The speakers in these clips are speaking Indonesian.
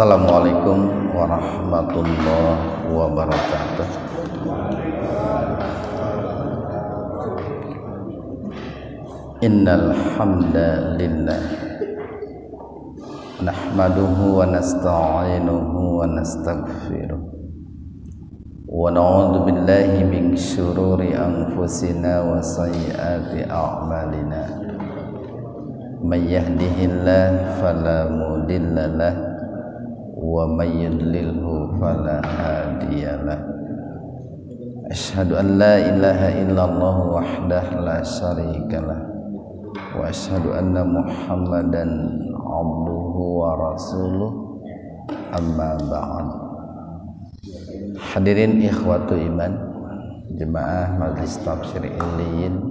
Assalamualaikum warahmatullahi wabarakatuh. Innal hamdalillah nahmaduhu wa nasta'inuhu wa nastaghfiruh wa na'udzu billahi min syururi anfusina wa sayyiati a'malina. May yahdihillahu fala mudhillalah wa may yudlilhu fala hadiyalah. Asyhadu an la ilaha illallah wahdahu la syarikalah wa asyhadu anna Muhammadan abduhu wa rasuluh, amma ba'd. Hadirin ikhwatu iman, jemaah Majelis Tafsir Illiyin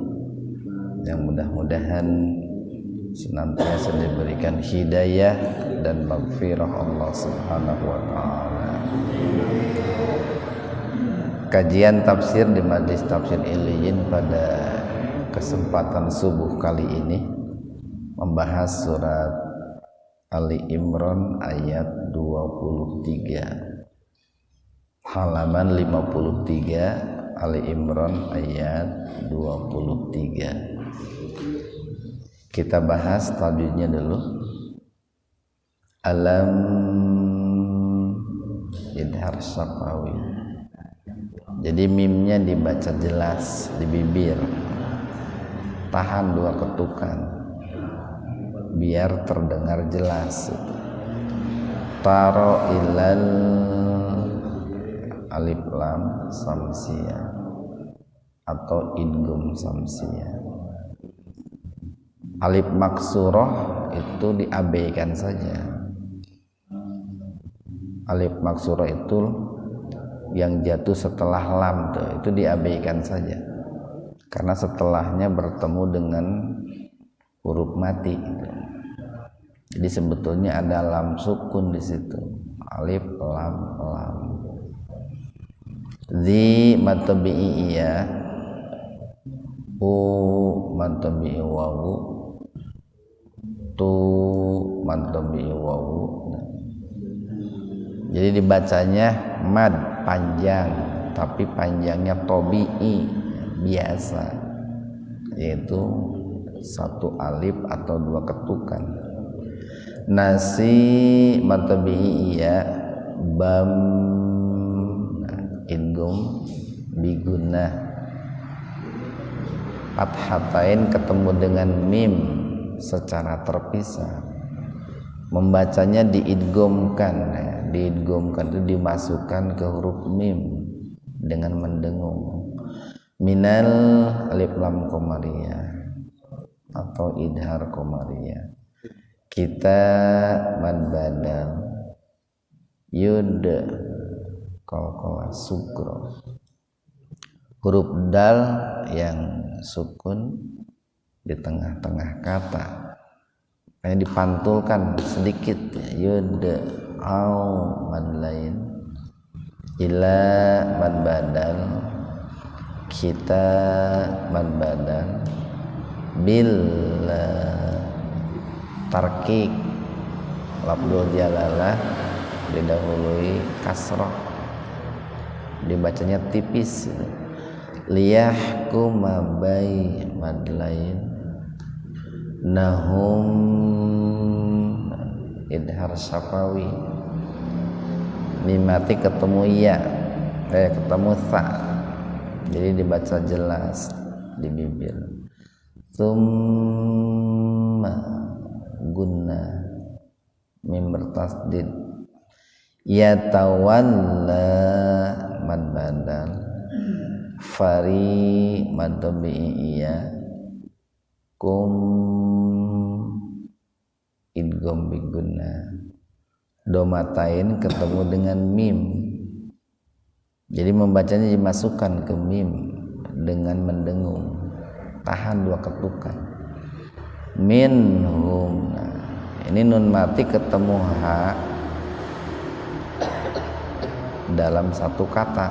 yang mudah-mudahan senantiasa diberikan hidayah dan maghfirah Allah Subhanahu wa taala. Kajian tafsir di Majelis Tafsir Illiyin pada kesempatan subuh kali ini membahas surat Ali Imran ayat 23, halaman 53. Ali Imran ayat 23. Kita bahas tajwidnya dulu. Alam idhar syafawi. Jadi mimnya dibaca jelas di bibir. Tahan 2 ketukan biar terdengar jelas. Taro ilal alif lam samsiyah atau idgham samsiyah. Alif maksurah itu diabaikan saja. Alif maksurah itu yang jatuh setelah lam itu diabaikan saja, karena setelahnya bertemu dengan huruf mati. Jadi sebetulnya ada lam sukun di situ. Alif lam lam. Zi matabi'i iya, u matabi'i wawu, tu matabi'i wawu. Jadi dibacanya mad panjang, tapi panjangnya tobi'i biasa, yaitu 1 alif atau 2 ketukan. Nasi matabi'i iya, bam idgham bigunnah. Fathatain ketemu dengan mim secara terpisah. Membacanya diidghamkan. Diidghamkan itu dimasukkan ke huruf mim dengan mendengung. Minal alif lam qamariyah atau idhar qamariyah. Kita mad badal yud qalqalah sukro. Huruf dal yang sukun di tengah-tengah kata, hanya dipantulkan sedikit, yud au mad lain, ila mad badal, kita mad badal, bil tarkik lafdzul jalalah didahului kasrah, dibacanya tipis. Liyahkuma bai mad lain, nahum idhar syafawi. Mimati ketemu ya, ketemu sa, jadi dibaca jelas di bibir. Tsumma gunna mim bertasdid. Yatawalla mad badal, fari mad tabi'i iya, kum idgham bigunnah. Domatain ketemu dengan mim, jadi membacanya dimasukkan ke mim dengan mendengung. Tahan 2 ketukan. Minhum, ini nun mati ketemu ha dalam 1 kata,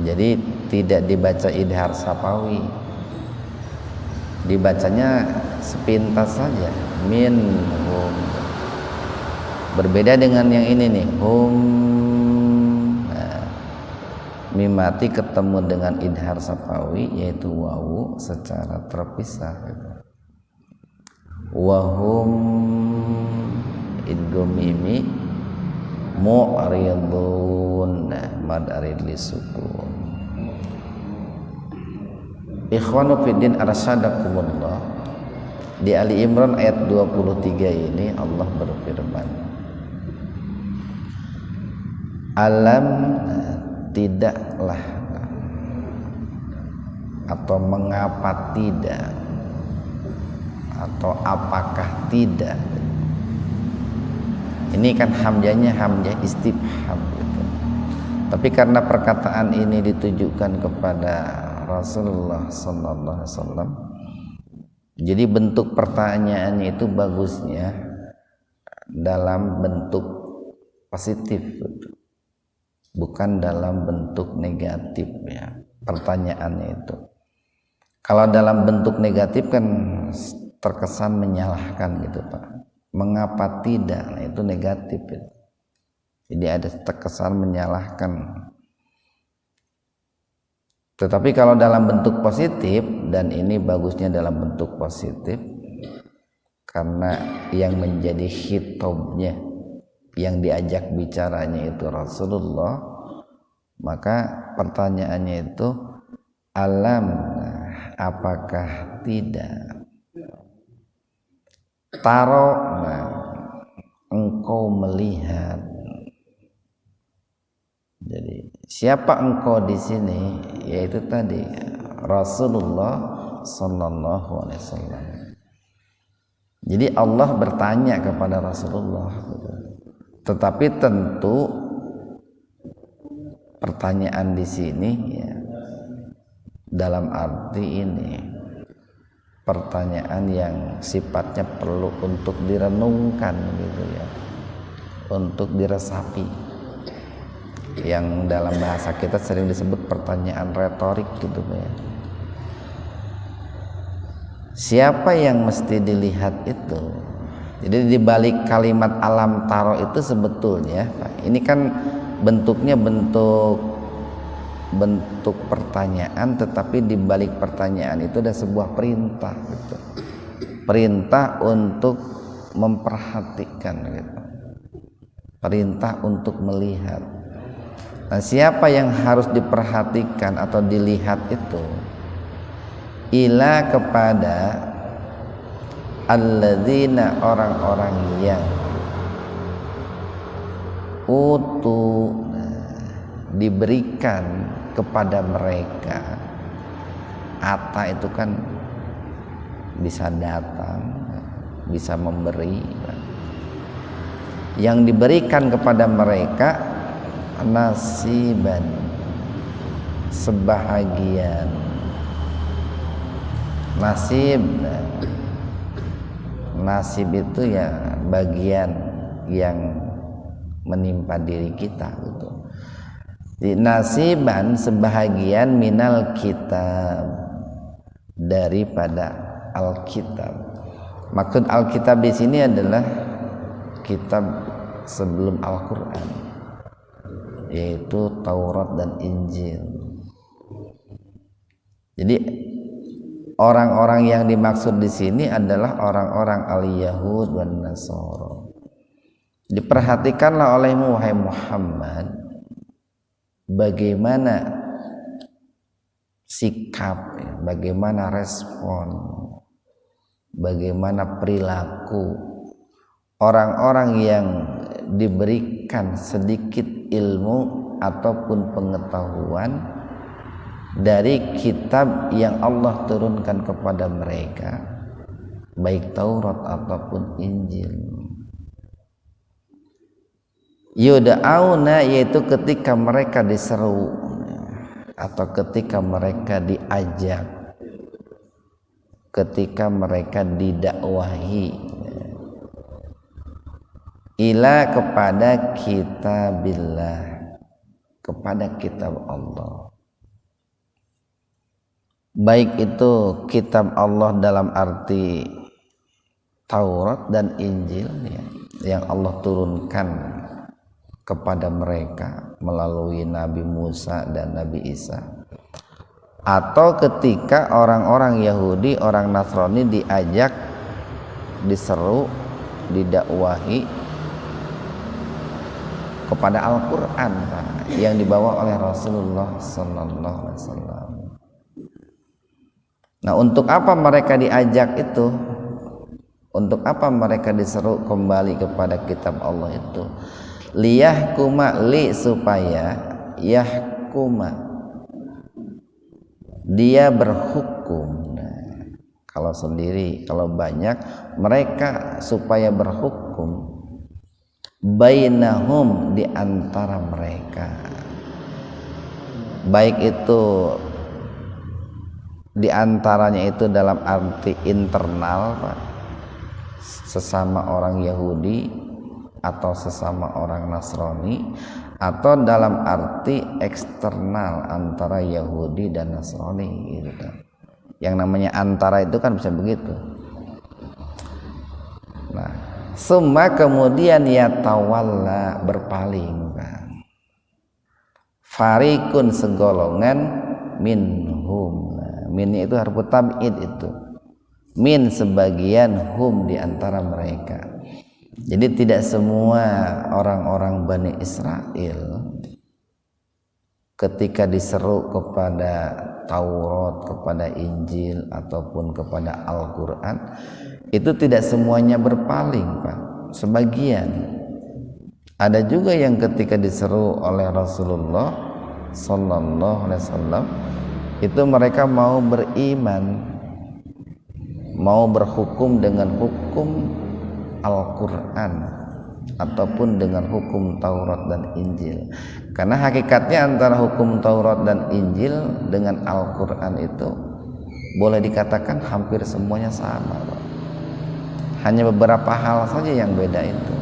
jadi tidak dibaca idhar sapawi, dibacanya sepintas saja, minhum. Berbeda dengan yang ini nih, hum. Nah, mim mati ketemu dengan idhar safawi yaitu wawu secara terpisah gitu. Wahum idgham mimi mu'ridun, mad arid li sukun. Ikhwanu fiddin arsyadakumullah. Di Ali Imran ayat 23 ini Allah berfirman, alam tidaklah atau mengapa tidak atau apakah tidak. Ini kan hamzahnya hamzah istifham gitu. Tapi karena perkataan ini ditujukan kepada Rasulullah sallallahu alaihi wasallam, jadi bentuk pertanyaannya itu bagusnya dalam bentuk positif gitu. Bukan dalam bentuk negatif ya pertanyaannya itu. Kalau dalam bentuk negatif kan terkesan menyalahkan gitu Pak. Mengapa tidak? Nah, itu negatif ya. Jadi ada terkesan menyalahkan. Tetapi kalau dalam bentuk positif, dan ini bagusnya dalam bentuk positif karena yang menjadi khitabnya, yang diajak bicaranya itu Rasulullah, maka pertanyaannya itu alam apakah tidak taro engkau melihat. Jadi siapa engkau di sini? Yaitu tadi Rasulullah sallallahu alaihi wasallam. Jadi Allah bertanya kepada Rasulullah. Tetapi tentu pertanyaan di sini ya, dalam arti ini pertanyaan yang sifatnya perlu untuk direnungkan gitu ya, untuk diresapi, yang dalam bahasa kita sering disebut pertanyaan retorik gitu ya. Siapa yang mesti dilihat itu? Jadi di balik kalimat alam taro itu sebetulnya ini kan bentuknya bentuk pertanyaan, tetapi di balik pertanyaan itu ada sebuah perintah gitu. Perintah untuk memperhatikan gitu. Perintah untuk melihat. Nah, siapa yang harus diperhatikan atau dilihat itu? Ila kepada alladzina orang-orang yang diberikan kepada mereka. Ata itu kan bisa datang, bisa memberi. Yang diberikan kepada mereka nasiban, sebahagian. Nasib itu ya bagian yang menimpa diri kita gitu. Nasiban sebahagian minal kitab, daripada Alkitab. Maksud Alkitab di sini adalah kitab sebelum Al-Qur'an, yaitu Taurat dan Injil. Jadi orang-orang yang dimaksud di sini adalah orang-orang al-Yahud dan Nasara. Diperhatikanlah olehmu wahai Muhammad, bagaimana sikap, bagaimana respon, bagaimana perilaku orang-orang yang diberikan sedikit ilmu ataupun pengetahuan dari kitab yang Allah turunkan kepada mereka, baik Taurat ataupun Injil. Yuda'auna, yaitu ketika mereka diseru atau ketika mereka diajak, ketika mereka didakwahi, ila kepada kitabillah, kepada kitab Allah. Baik itu kitab Allah dalam arti Taurat dan Injil ya, yang Allah turunkan kepada mereka melalui Nabi Musa dan Nabi Isa, atau ketika orang-orang Yahudi, orang Nasrani diajak, diseru, didakwahi kepada Al-Quran yang dibawa oleh Rasulullah Sallallahu Alaihi Wasallam. Nah, untuk apa mereka diajak itu? Untuk apa mereka diseru kembali kepada kitab Allah itu? Liyahkuma, supaya yahkuma, dia berhukum. Nah, kalau sendiri, kalau banyak, mereka supaya berhukum bainahum, di antara mereka, baik itu di antaranya itu dalam arti internal, Pak, sesama orang Yahudi atau sesama orang Nasrani, atau dalam arti eksternal antara Yahudi dan Nasrani gitu kan. Yang namanya antara itu kan bisa begitu. Nah, summa kemudian yatawalla, berpaling, Pak. Farikun, segolongan, minhum. Nah, minnya itu harfu tab'id itu. Min, sebagian, hum, di antara mereka. Jadi tidak semua orang-orang Bani Israel ketika diseru kepada Taurat, kepada Injil ataupun kepada Al-Quran itu tidak semuanya berpaling, Pak. Sebagian. Ada juga yang ketika diseru oleh Rasulullah Sallallahu Alaihi Wasallam itu mereka mau beriman, mau berhukum dengan hukum Al-Quran ataupun dengan hukum Taurat dan Injil. Karena hakikatnya antara hukum Taurat dan Injil dengan Al-Quran itu boleh dikatakan hampir semuanya sama, Pak. Hanya beberapa hal saja yang beda itu.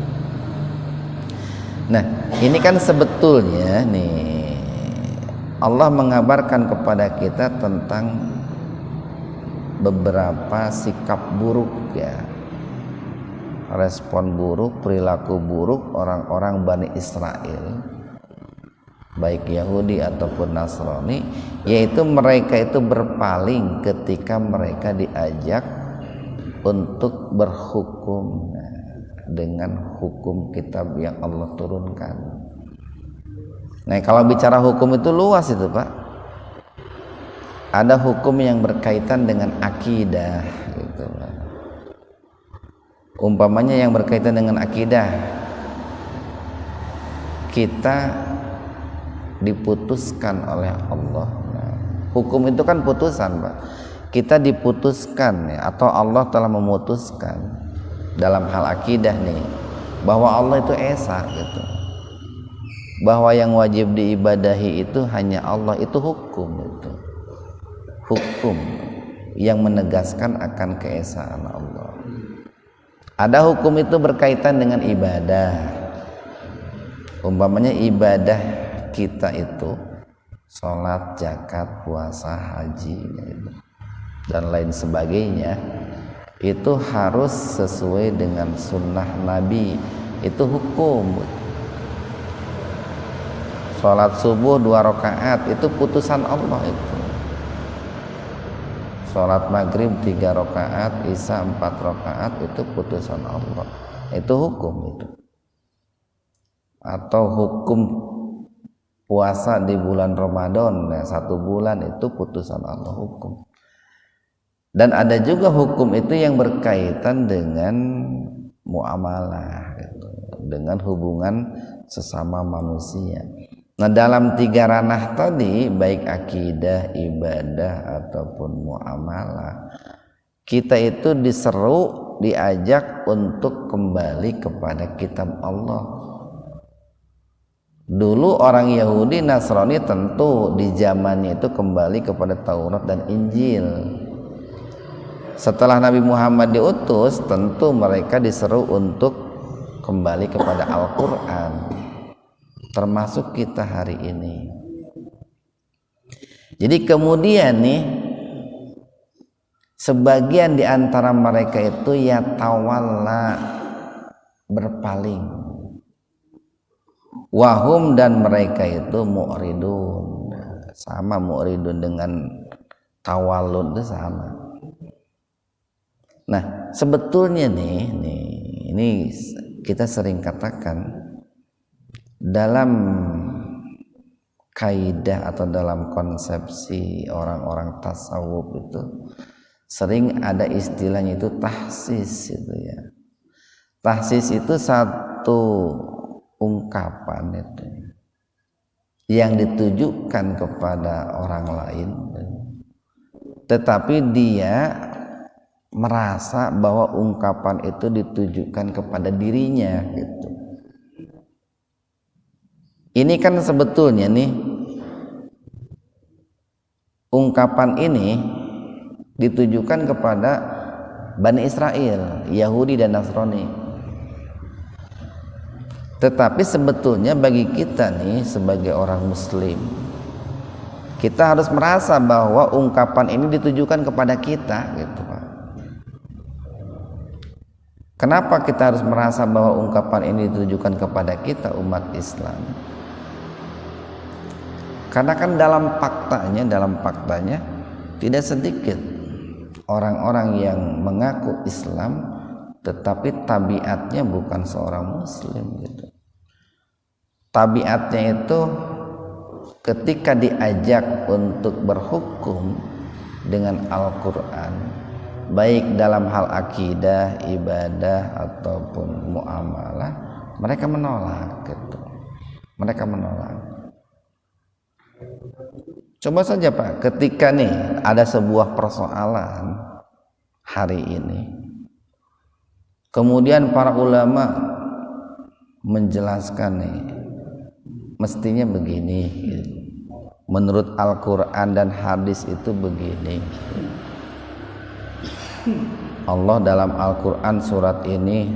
Nah, ini kan sebetulnya nih Allah mengabarkan kepada kita tentang beberapa sikap buruk ya, respon buruk, perilaku buruk orang-orang Bani Israel, baik Yahudi ataupun Nasrani, yaitu mereka itu berpaling ketika mereka diajak untuk berhukum dengan hukum kitab yang Allah turunkan. Nah, kalau bicara hukum itu luas itu, Pak. Ada hukum yang berkaitan dengan akidah gitu, Pak. Umpamanya yang berkaitan dengan akidah, kita diputuskan oleh Allah. Nah, hukum itu kan putusan, Pak. Kita diputuskan ya, atau Allah telah memutuskan dalam hal akidah nih bahwa Allah itu esa gitu. Bahwa yang wajib diibadahi itu hanya Allah, itu hukum itu. Hukum yang menegaskan akan keesaan Allah. Ada hukum itu berkaitan dengan ibadah. Umpamanya ibadah kita itu sholat, zakat, puasa, haji dan lain sebagainya, itu harus sesuai dengan sunnah Nabi. Itu hukum. Sholat subuh 2 rakaat itu putusan Allah itu. Sholat maghrib 3 rakaat, isya 4 rakaat itu putusan Allah. Itu hukum itu. Atau hukum puasa di bulan Ramadan 1 bulan itu putusan Allah, hukum. Dan ada juga hukum itu yang berkaitan dengan muamalah gitu, dengan hubungan sesama manusia. Nah, dalam 3 ranah tadi, baik akidah, ibadah ataupun muamalah, kita itu diseru, diajak untuk kembali kepada kitab Allah. Dulu orang Yahudi Nasrani tentu di zamannya itu kembali kepada Taurat dan Injil. Setelah Nabi Muhammad diutus, tentu mereka diseru untuk kembali kepada Al-Quran, termasuk kita hari ini. Jadi kemudian nih, sebagian di antara mereka itu ya tawalla, berpaling, wahum, dan mereka itu mu'ridun. Sama mu'ridun dengan tawallud itu sama. Nah, sebetulnya nih ini kita sering katakan dalam kaidah atau dalam konsepsi orang-orang tasawuf itu sering ada istilahnya itu tahsis itu ya. Tahsis itu satu ungkapan itu yang ditujukan kepada orang lain, tetapi dia merasa bahwa ungkapan itu ditujukan kepada dirinya gitu. Ini kan sebetulnya nih ungkapan ini ditujukan kepada Bani Israel, Yahudi dan Nasrani. Tetapi sebetulnya bagi kita nih sebagai orang muslim, kita harus merasa bahwa ungkapan ini ditujukan kepada kita gitu Pak. Kenapa kita harus merasa bahwa ungkapan ini ditujukan kepada kita umat Islam? Karena kan dalam faktanya tidak sedikit orang-orang yang mengaku Islam tetapi tabiatnya bukan seorang muslim gitu. Tabiatnya itu ketika diajak untuk berhukum dengan Al-Quran, baik dalam hal akidah, ibadah ataupun muamalah, mereka menolak gitu. Mereka menolak. Coba saja Pak, ketika nih ada sebuah persoalan hari ini, kemudian para ulama menjelaskan nih, mestinya begini, menurut Al-Quran dan hadis itu begini. Allah dalam Al-Quran surat ini,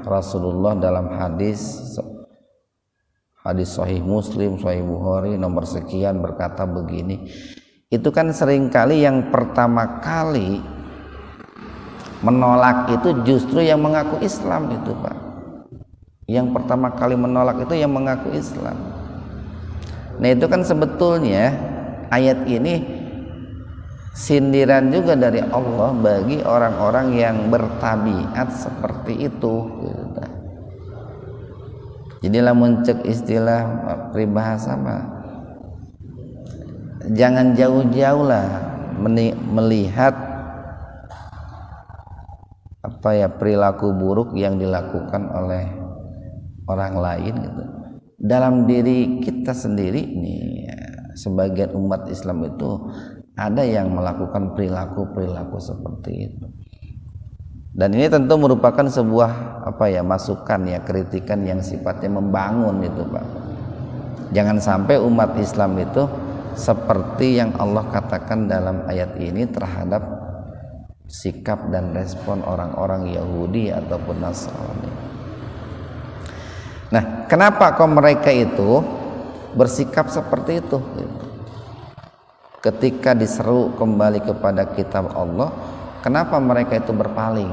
Rasulullah dalam hadis Sahih Muslim, Sahih Bukhari nomor sekian berkata begini. Itu kan seringkali yang pertama kali menolak itu justru yang mengaku Islam itu Pak. Yang pertama kali menolak itu yang mengaku Islam. Nah itu kan sebetulnya ayat ini sindiran juga dari Allah bagi orang-orang yang bertabiat seperti itu gitu. Jadi lamun cek istilah peribahasa mah jangan jauh-jauh lah melihat perilaku buruk yang dilakukan oleh orang lain gitu. Dalam diri kita sendiri nih sebagian umat Islam itu ada yang melakukan perilaku seperti itu. Dan ini tentu merupakan sebuah masukan ya, kritikan yang sifatnya membangun itu Pak. Jangan sampai umat Islam itu seperti yang Allah katakan dalam ayat ini terhadap sikap dan respon orang-orang Yahudi ataupun Nasrani. Nah, kenapa kok mereka itu bersikap seperti itu? Ketika diseru kembali kepada kitab Allah, kenapa mereka itu berpaling?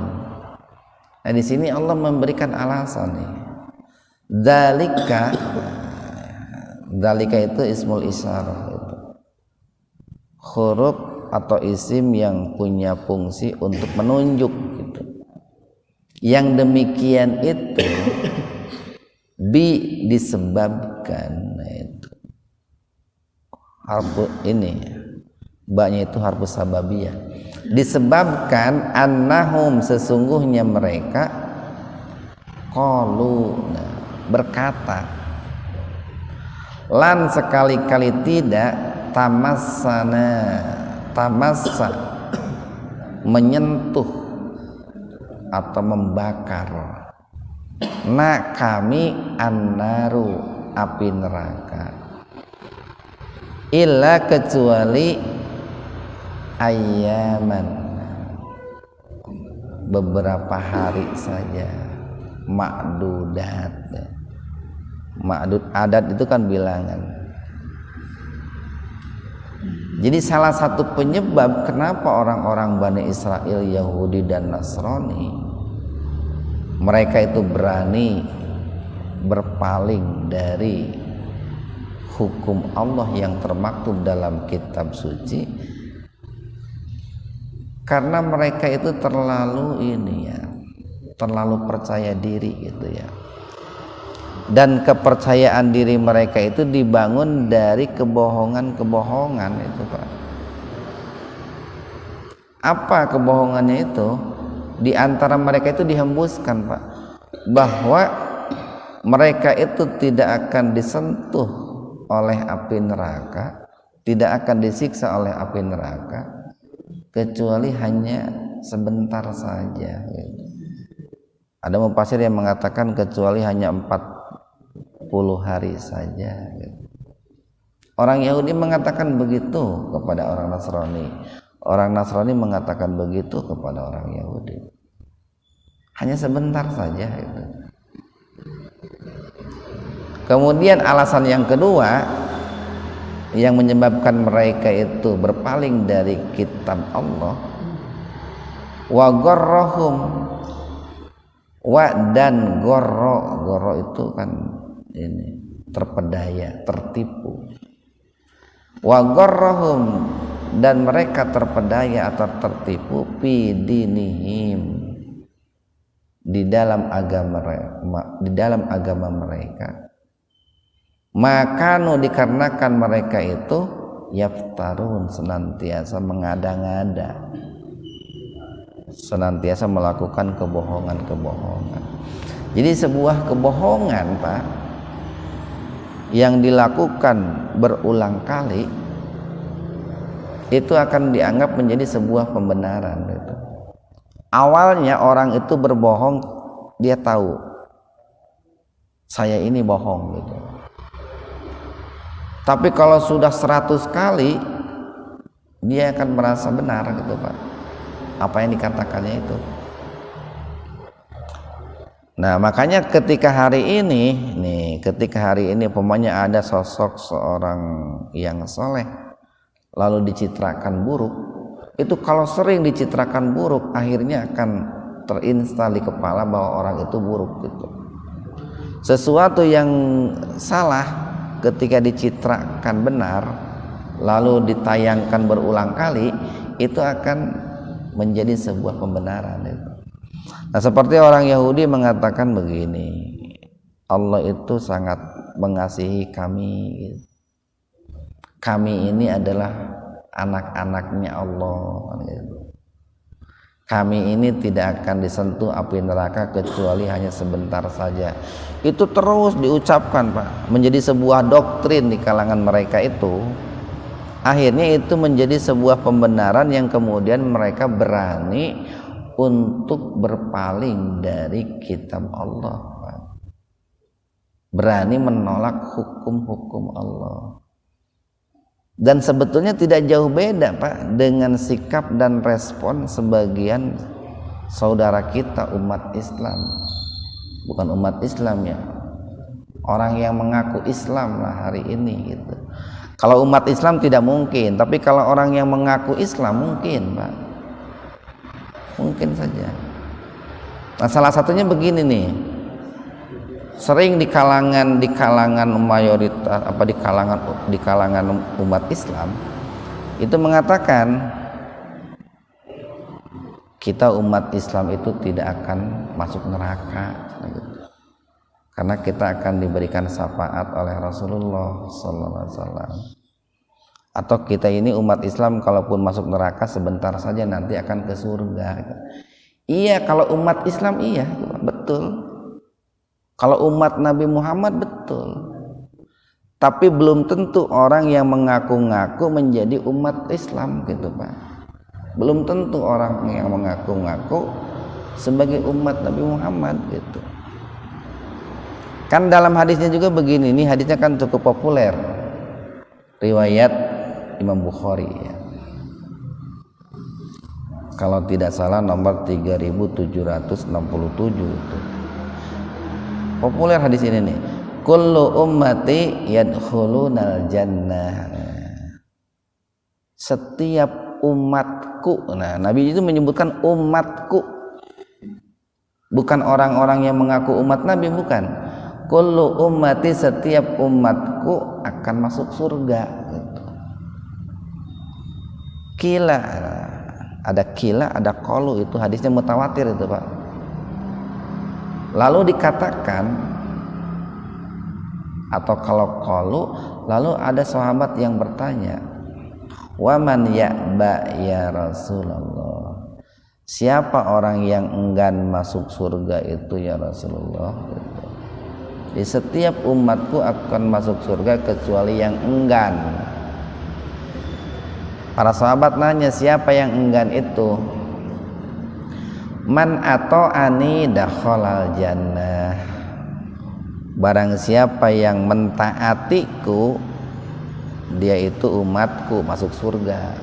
Nah, di sini Allah memberikan alasan nih. Dzalika itu ismul isyarah itu. Huruf atau isim yang punya fungsi untuk menunjuk gitu. Yang demikian itu disebabkan, nah itu harfu ini ba-nya itu harfu sababiyah, disebabkan annahum sesungguhnya mereka qalu berkata lan sekali-kali tidak tamassa menyentuh atau membakar kami annaru api neraka illa kecuali ayyaman beberapa hari saja, ma'dud adat itu kan bilangan. Jadi salah satu penyebab kenapa orang-orang Bani Israel, Yahudi dan Nasrani, mereka itu berani berpaling dari hukum Allah yang termaktub dalam kitab suci, karena mereka itu terlalu terlalu percaya diri gitu ya. Dan kepercayaan diri mereka itu dibangun dari kebohongan-kebohongan itu, Pak. Apa kebohongannya itu? Di antara mereka itu dihembuskan, Pak, bahwa mereka itu tidak akan disentuh oleh api neraka, tidak akan disiksa oleh api neraka kecuali hanya sebentar saja gitu. Ada mufassir yang mengatakan kecuali hanya 40 hari saja gitu. Orang Yahudi mengatakan begitu kepada orang Nasrani, orang Nasrani mengatakan begitu kepada orang Yahudi, hanya sebentar saja gitu. Kemudian alasan yang kedua yang menyebabkan mereka itu berpaling dari kitab Allah, wa gharrahum, wa dan goro itu kan ini terpedaya, tertipu. Wa gharrahum, dan mereka terpedaya atau tertipu fi dinihim, di dalam agama mereka. Makanu, dikarenakan mereka itu yaftarun, senantiasa mengada-ngada, senantiasa melakukan kebohongan-kebohongan. Jadi sebuah kebohongan, Pak, yang dilakukan berulang kali itu akan dianggap menjadi sebuah pembenaran gitu. Awalnya orang itu berbohong, dia tahu saya ini bohong gitu. Tapi kalau sudah 100 kali, dia akan merasa benar gitu, Pak, apa yang dikatakannya itu. Nah, makanya ketika hari ini pokoknya ada sosok seorang yang soleh lalu dicitrakan buruk, itu kalau sering dicitrakan buruk akhirnya akan terinstal di kepala bahwa orang itu buruk gitu. Sesuatu yang salah ketika dicitrakan benar lalu ditayangkan berulang kali, itu akan menjadi sebuah pembenaran itu. Nah, seperti orang Yahudi mengatakan begini, Allah itu sangat mengasihi kami, kami ini adalah anak-anaknya Allah, kami ini tidak akan disentuh api neraka kecuali hanya sebentar saja. Itu terus diucapkan, Pak, menjadi sebuah doktrin di kalangan mereka itu. Akhirnya itu menjadi sebuah pembenaran yang kemudian mereka berani untuk berpaling dari kitab Allah, Pak. Berani menolak hukum-hukum Allah. Dan sebetulnya tidak jauh beda, Pak, dengan sikap dan respon sebagian saudara kita umat Islam. Bukan umat Islam ya, orang yang mengaku Islam lah hari ini gitu. Kalau umat Islam tidak mungkin, tapi kalau orang yang mengaku Islam mungkin, Pak, mungkin saja. Nah, salah satunya begini nih, sering di kalangan mayoritas di kalangan umat Islam itu mengatakan kita umat Islam itu tidak akan masuk neraka gitu. Karena kita akan diberikan syafaat oleh Rasulullah sallallahu alaihi wasallam. Atau kita ini umat Islam kalaupun masuk neraka sebentar saja nanti akan ke surga. Iya, kalau umat Islam iya, betul. Kalau umat Nabi Muhammad betul. Tapi belum tentu orang yang mengaku-ngaku menjadi umat Islam gitu, Pak. Belum tentu orang yang mengaku-ngaku sebagai umat Nabi Muhammad gitu. Kan dalam hadisnya juga begini, ini hadisnya kan cukup populer, riwayat Imam Bukhari ya. Kalau tidak salah nomor 3767 itu. Populer hadis ini nih. Kullu ummati yadkhulunal jannah. setiap umatku. Nah, Nabi itu menyebutkan umatku, bukan orang-orang yang mengaku umat Nabi, bukan. Kullu ummati, setiap umatku akan masuk surga gitu. Kila, ada kila, ada qalu, itu hadisnya mutawatir itu Pak. Lalu dikatakan, atau kalau qalu, lalu ada sahabat yang bertanya, waman ya'ba ya Rasulullah, siapa orang yang enggan masuk surga itu ya Rasulullah gitu. Di setiap umatku akan masuk surga kecuali yang enggan. Para sahabat nanya, siapa yang enggan itu? Man ata'ani dakhalal jannah, barang siapa yang mentaatiku, dia itu umatku, masuk surga.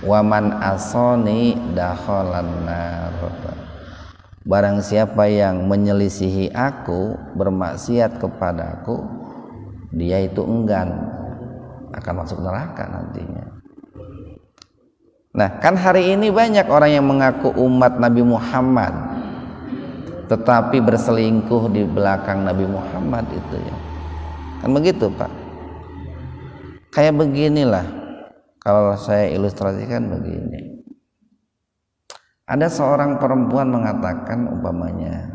Waman asoni dakhalan nar, barang siapa yang menyelisihi aku, bermaksiat kepadaku, dia itu enggan, akan masuk neraka nantinya. Nah, kan hari ini banyak orang yang mengaku umat Nabi Muhammad tetapi berselingkuh di belakang Nabi Muhammad itu ya. Kan begitu Pak. Kayak beginilah, kalau saya ilustrasikan begini. Ada seorang perempuan mengatakan umpamanya,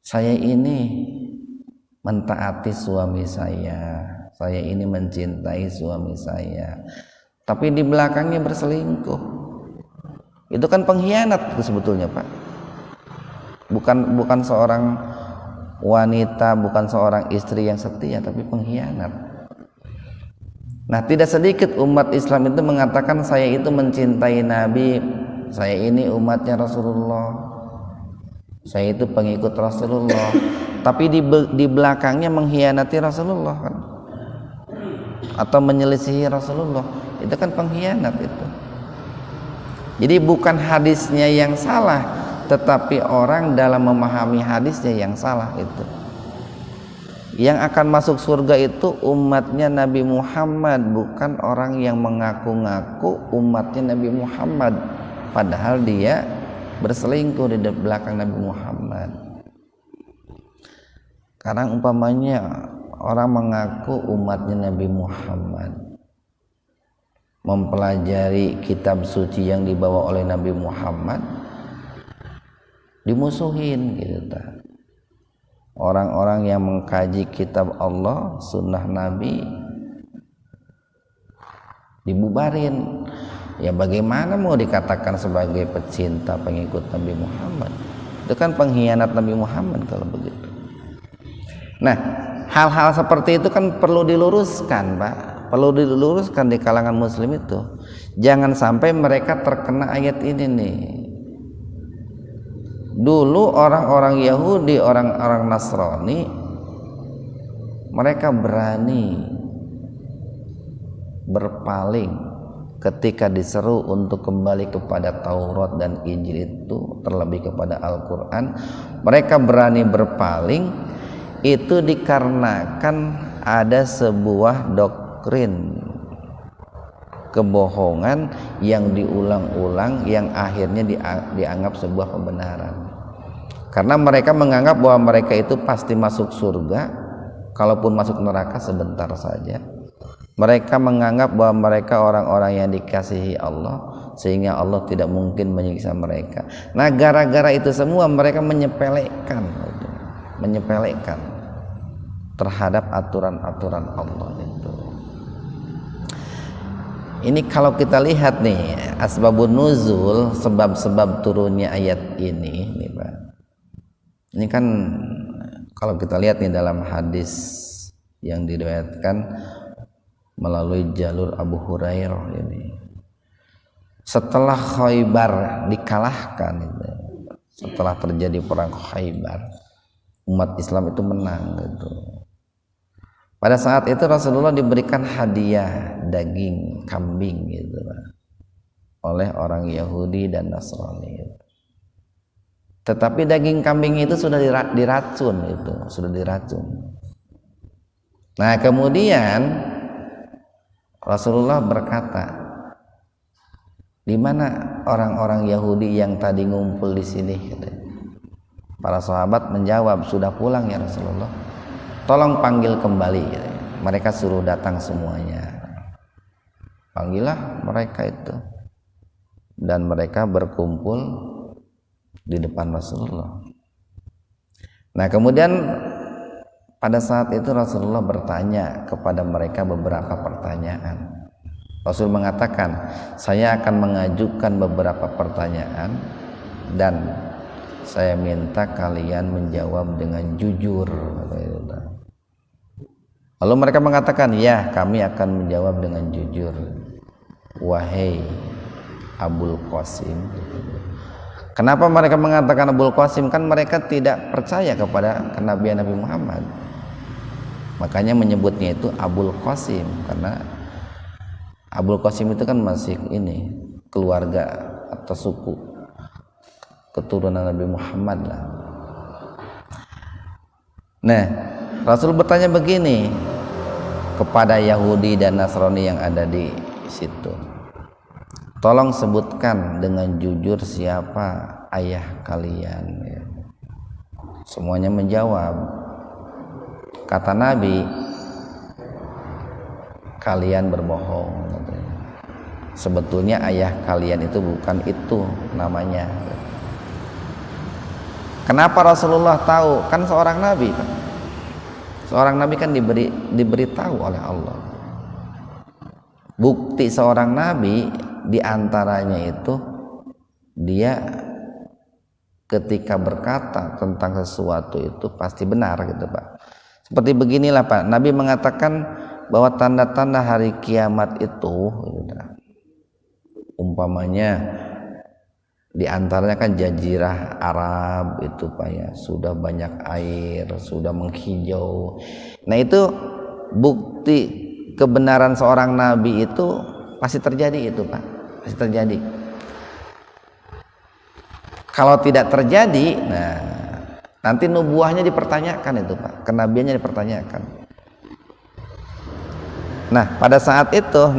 saya ini mentaati suami saya ini mencintai suami saya, tapi di belakangnya berselingkuh. Itu kan pengkhianat itu sebetulnya Pak. Bukan seorang wanita, bukan seorang istri yang setia, tapi pengkhianat. Nah, tidak sedikit umat Islam itu mengatakan saya itu mencintai Nabi, saya ini umatnya Rasulullah, saya itu pengikut Rasulullah, tapi di belakangnya mengkhianati Rasulullah kan, atau menyelisihi Rasulullah. Itu kan pengkhianat itu. Jadi bukan hadisnya yang salah, tetapi orang dalam memahami hadisnya yang salah itu. Yang akan masuk surga itu umatnya Nabi Muhammad, bukan orang yang mengaku-ngaku umatnya Nabi Muhammad, padahal dia berselingkuh di belakang Nabi Muhammad. Sekarang umpamanya orang mengaku umatnya Nabi Muhammad, mempelajari kitab suci yang dibawa oleh Nabi Muhammad, dimusuhin gitu. Orang-orang yang mengkaji kitab Allah, sunnah Nabi, dibubarin. Ya bagaimana mau dikatakan sebagai pecinta pengikut Nabi Muhammad? Itu kan pengkhianat Nabi Muhammad kalau begitu. Nah, hal-hal seperti itu kan perlu diluruskan Pak, perlu diluruskan di kalangan muslim itu. Jangan sampai mereka terkena ayat ini nih. Dulu orang-orang Yahudi, orang-orang Nasrani, mereka berani berpaling ketika diseru untuk kembali kepada Taurat dan Injil itu, terlebih kepada Al-Quran. Mereka berani berpaling itu dikarenakan ada sebuah doktrin kebohongan yang diulang-ulang, yang akhirnya dianggap sebuah kebenaran. Karena mereka menganggap bahwa mereka itu pasti masuk surga, kalaupun masuk neraka sebentar saja. Mereka menganggap bahwa mereka orang-orang yang dikasihi Allah, sehingga Allah tidak mungkin menyiksa mereka. Nah, gara-gara itu semua mereka menyepelekan terhadap aturan-aturan Allah itu. Ini kalau kita lihat nih asbabun nuzul, sebab-sebab turunnya ayat ini nih Pak. Ini kan kalau kita lihat nih dalam hadis yang diriwayatkan melalui jalur Abu Hurairah ini. Setelah Khaybar dikalahkan itu, setelah terjadi perang Khaybar, umat Islam itu menang gitu. Pada saat itu Rasulullah diberikan hadiah daging kambing gitu oleh orang Yahudi dan Nasrani. Tetapi daging kambing itu sudah diracun itu, sudah diracun. Nah, kemudian Rasulullah berkata, di mana orang-orang Yahudi yang tadi ngumpul di sini? Para sahabat menjawab, sudah pulang ya Rasulullah. Tolong panggil kembali. Mereka suruh datang semuanya. Panggillah mereka itu. Dan mereka berkumpul di depan Rasulullah. Nah, kemudian pada saat itu Rasulullah bertanya kepada mereka beberapa pertanyaan. Rasul mengatakan, saya akan mengajukan beberapa pertanyaan dan saya minta kalian menjawab dengan jujur. Lalu mereka mengatakan, ya, kami akan menjawab dengan jujur. Wahai Abul Qasim. Kenapa mereka mengatakan Abul Qasim? Kan mereka tidak percaya kepada kenabian Nabi Muhammad. Makanya menyebutnya itu Abul Qasim, karena Abul Qasim itu kan masih ini keluarga atau suku keturunan Nabi Muhammad lah. Nah, Rasul bertanya begini kepada Yahudi dan Nasrani yang ada di situ. Tolong sebutkan dengan jujur siapa ayah kalian. Semuanya menjawab. Kata Nabi, kalian berbohong. Sebetulnya ayah kalian itu bukan itu namanya. Kenapa Rasulullah tahu? Kan seorang nabi, kan? Seorang nabi kan diberitahu oleh Allah. Bukti seorang nabi diantaranya itu dia ketika berkata tentang sesuatu itu pasti benar gitu Pak. Seperti beginilah Pak, Nabi mengatakan bahwa tanda-tanda hari kiamat itu gitu, umpamanya di antaranya kan jazirah Arab itu Pak ya, sudah banyak air, sudah menghijau. Nah, itu bukti kebenaran seorang nabi itu pasti terjadi itu Pak, pasti terjadi. Kalau tidak terjadi, nah nanti nubuahnya dipertanyakan itu Pak, kenabiannya dipertanyakan. Nah, pada saat itu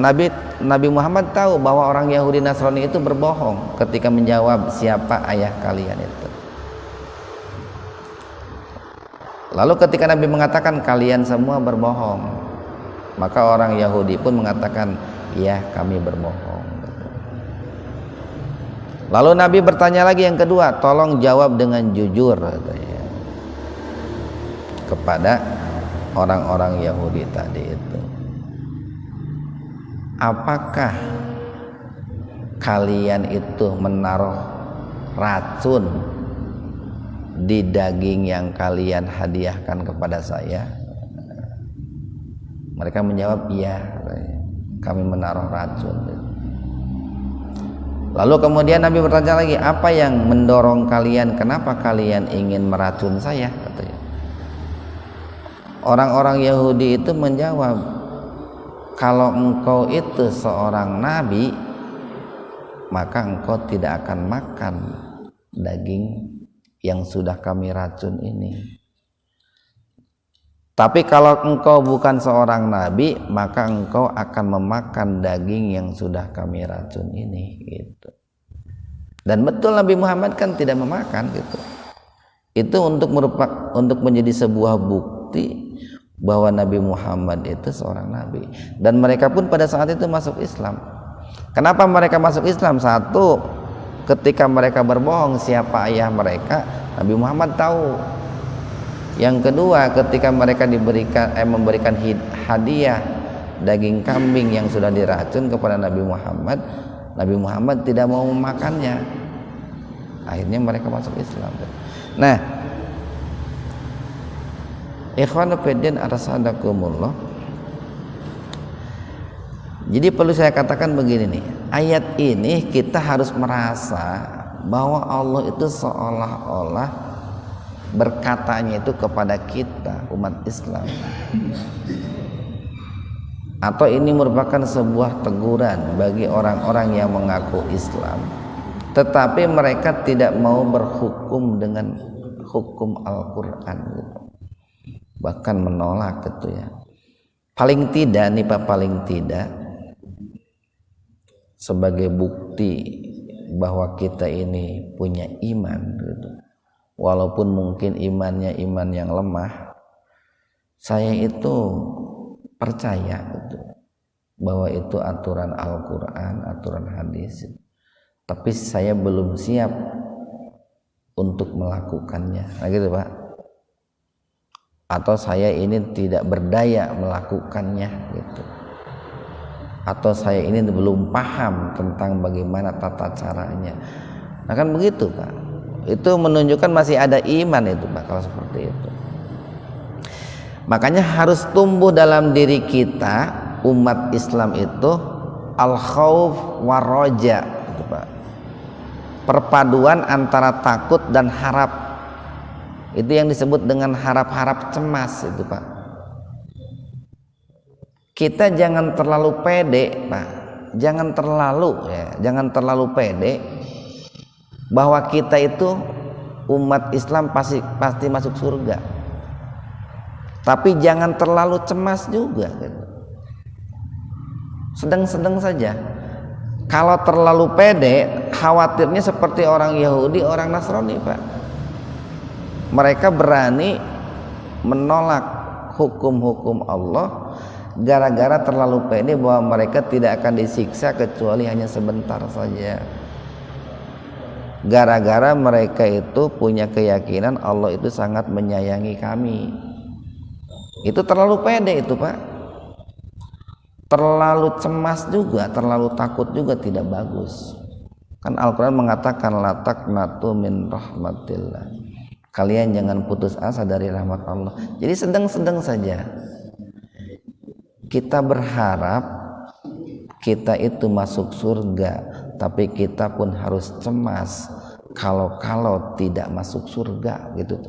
Nabi Muhammad tahu bahwa orang Yahudi Nasrani itu berbohong ketika menjawab siapa ayah kalian itu. Lalu ketika Nabi mengatakan kalian semua berbohong, maka orang Yahudi pun mengatakan, ya, kami berbohong. Lalu Nabi bertanya lagi yang kedua, tolong jawab dengan jujur kepada orang-orang Yahudi tadi itu. Apakah kalian itu menaruh racun di daging yang kalian hadiahkan kepada saya? Mereka menjawab, iya, kami menaruh racun. Lalu kemudian Nabi bertanya lagi, apa yang mendorong kalian, kenapa kalian ingin meracun saya? Katanya. Orang-orang Yahudi itu menjawab, kalau engkau itu seorang nabi, maka engkau tidak akan makan daging yang sudah kami racun ini. Tapi kalau engkau bukan seorang nabi, maka engkau akan memakan daging yang sudah kami racun ini gitu. Dan betul Nabi Muhammad kan tidak memakan gitu. Itu untuk menjadi sebuah bukti bahwa Nabi Muhammad itu seorang nabi. Dan mereka pun pada saat itu masuk Islam. Kenapa mereka masuk Islam? Satu, ketika mereka berbohong siapa ayah mereka, Nabi Muhammad tahu. Yang kedua, ketika mereka memberikan hadiah daging kambing yang sudah diracun kepada Nabi Muhammad tidak mau memakannya. Akhirnya mereka masuk Islam. Nah, ikhwanu fiddin arasadakumullah. Jadi perlu saya katakan begini nih, ayat ini kita harus merasa bahwa Allah itu seolah-olah berkatanya itu kepada kita umat Islam, atau ini merupakan sebuah teguran bagi orang-orang yang mengaku Islam tetapi mereka tidak mau berhukum dengan hukum Al-Quran gitu. Bahkan menolak gitu ya. Paling tidak nih Pak, paling tidak sebagai bukti bahwa kita ini punya iman gitu. Walaupun mungkin imannya iman yang lemah, saya itu percaya gitu, bahwa itu aturan Al-Quran, aturan hadis, tapi saya belum siap untuk melakukannya. Nah gitu Pak, atau saya ini tidak berdaya melakukannya gitu, atau saya ini belum paham tentang bagaimana tata caranya. Nah kan begitu Pak, itu menunjukkan masih ada iman itu Pak kalau seperti itu. Makanya harus tumbuh dalam diri kita umat Islam itu al-khauf war-raja gitu Pak, perpaduan antara takut dan harap. Itu yang disebut dengan harap-harap cemas itu Pak. Kita jangan terlalu pede Pak, jangan terlalu pede bahwa kita itu umat Islam pasti masuk surga. Tapi jangan terlalu cemas juga gitu. Sedang-sedang saja. Kalau terlalu pede, khawatirnya seperti orang Yahudi, orang Nasrani Pak. Mereka berani menolak hukum-hukum Allah gara-gara terlalu pede bahwa mereka tidak akan disiksa kecuali hanya sebentar saja. Gara-gara mereka itu punya keyakinan Allah itu sangat menyayangi kami. Itu terlalu pede itu Pak. Terlalu cemas juga, terlalu takut juga tidak bagus. Kan Al-Quran mengatakan la taqnatu min rahmatillah, kalian jangan putus asa dari rahmat Allah. Jadi sedang-sedang saja. Kita berharap kita itu masuk surga, tapi kita pun harus cemas kalau tidak masuk surga gitu.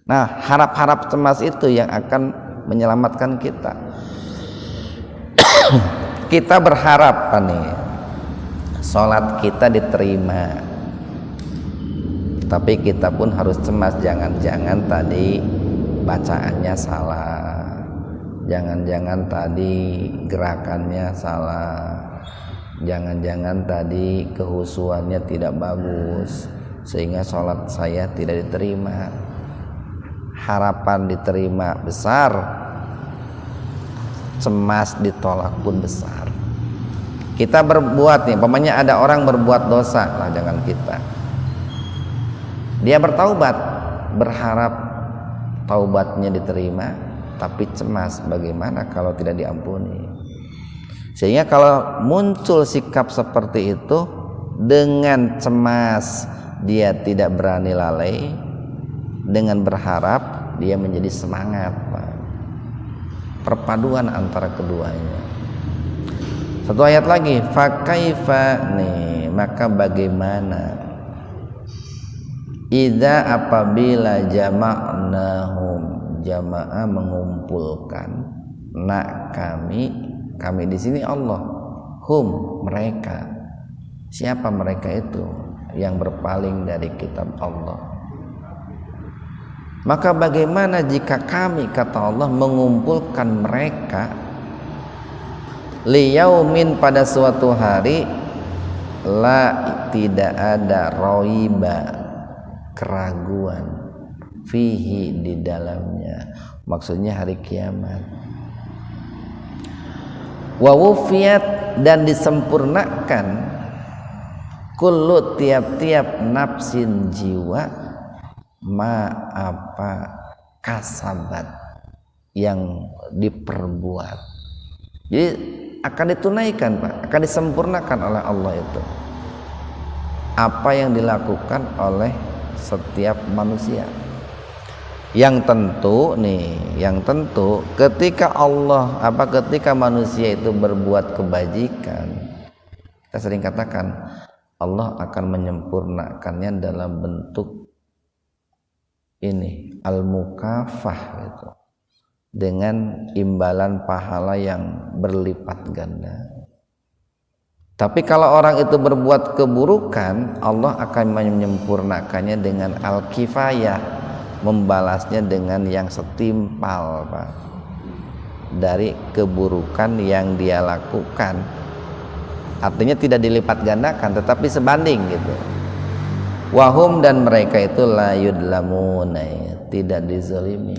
Nah, harap-harap cemas itu yang akan menyelamatkan kita. Kita berharap nih sholat kita diterima, tapi kita pun harus cemas, jangan-jangan tadi bacaannya salah, jangan-jangan tadi gerakannya salah, jangan-jangan tadi kehusuannya tidak bagus sehingga sholat saya tidak diterima. Harapan diterima besar, cemas ditolak pun besar. Kita berbuat nih, umpamanya ada orang berbuat dosa lah, jangan kita. Dia bertaubat, berharap taubatnya diterima, tapi cemas bagaimana kalau tidak diampuni. Sehingga kalau muncul sikap seperti itu, dengan cemas dia tidak berani lalai, dengan berharap dia menjadi semangat Pak. Perpaduan antara keduanya. Satu ayat lagi, fakaifa nih, maka bagaimana idza apabila jama'nahum, jamaah mengumpulkan, kami di sini Allah, hum mereka. Siapa mereka itu? Yang berpaling dari kitab Allah. Maka bagaimana jika kami, kata Allah, mengumpulkan mereka liyaumin pada suatu hari la tidak ada roiba keraguan fihi di dalamnya, maksudnya hari kiamat, wa wufiyat dan disempurnakan kullu tiap-tiap nafsin jiwa ma apa kasabat yang diperbuat. Jadi akan ditunaikan Pak, akan disempurnakan oleh Allah itu apa yang dilakukan oleh setiap manusia. Yang tentu ketika ketika manusia itu berbuat kebajikan, kita sering katakan Allah akan menyempurnakannya dalam bentuk ini al-mukafah gitu, dengan imbalan pahala yang berlipat ganda. Tapi kalau orang itu berbuat keburukan, Allah akan menyempurnakannya dengan al-kifayah, membalasnya dengan yang setimpal Pak, dari keburukan yang dia lakukan. artinya tidak dilipat gandakan tetapi sebanding gitu. Wahum dan mereka itu la yudlamun, tidak dizalimi.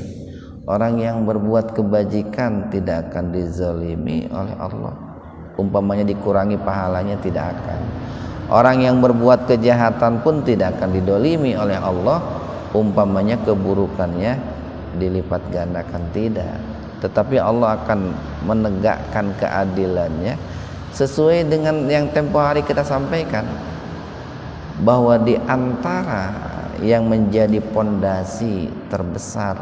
Orang yang berbuat kebajikan tidak akan dizalimi oleh Allah. Umpamanya dikurangi pahalanya tidak akan. Orang yang berbuat kejahatan pun tidak akan didolimi oleh Allah. Umpamanya keburukannya dilipat gandakan tidak. Tetapi Allah akan menegakkan keadilannya sesuai dengan yang tempo hari kita sampaikan, bahwa di antara yang menjadi pondasi terbesar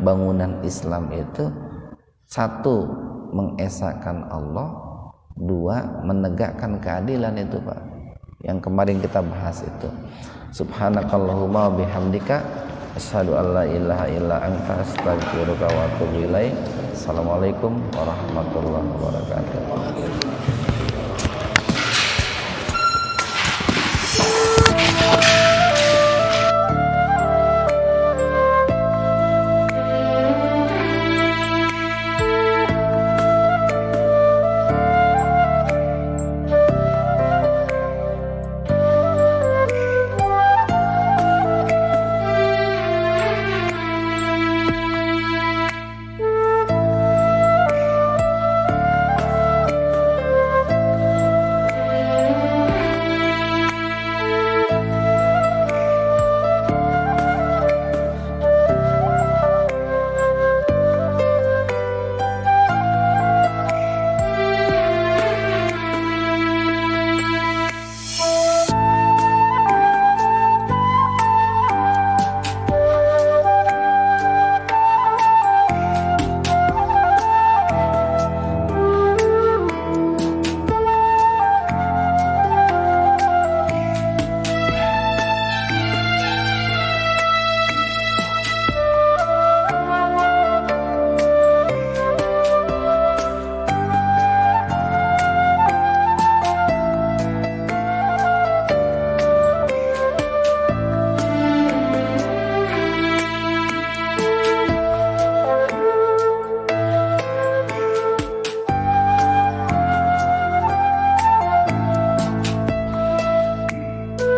bangunan Islam itu, satu mengesahkan Allah, dua menegakkan keadilan itu Pak, yang kemarin kita bahas itu. Subhanakallahumma bihamdika asyhadu an la ilaha illa anta astaghfiruka wa atubu ilaik. Assalamualaikum warahmatullahi wabarakatuh.